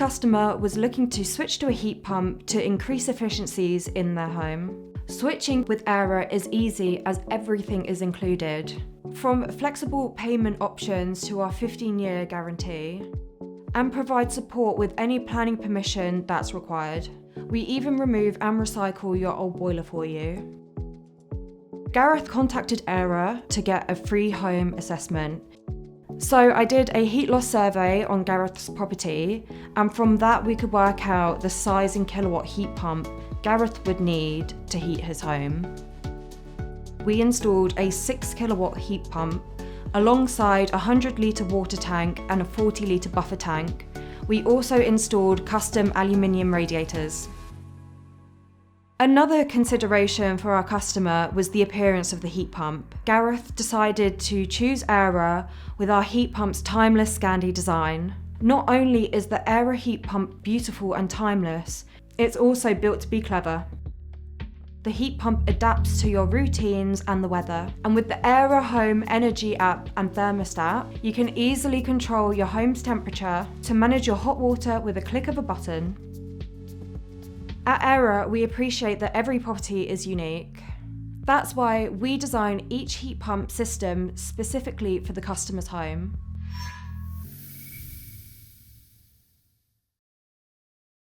customer was looking to switch to a heat pump to increase efficiencies in their home. Switching with Aira is easy as everything is included, from flexible payment options to our 15-year guarantee, and provide support with any planning permission that's required. We even remove and recycle your old boiler for you. Gareth contacted Aira to get a free home assessment. So I did a heat loss survey on Gareth's property, and from that we could work out the size in kilowatt heat pump Gareth would need to heat his home. We installed a 6 kilowatt heat pump alongside a 100-litre water tank and a 40-litre buffer tank. We also installed custom aluminium radiators. Another consideration for our customer was the appearance of the heat pump. Gareth decided to choose Aira with our heat pump's timeless Scandi design. Not only is the Aira heat pump beautiful and timeless, it's also built to be clever. The heat pump adapts to your routines and the weather. And with the Aira Home Energy app and thermostat, you can easily control your home's temperature to manage your hot water with a click of a button. At Aira, we appreciate that every property is unique. That's why we design each heat pump system specifically for the customer's home.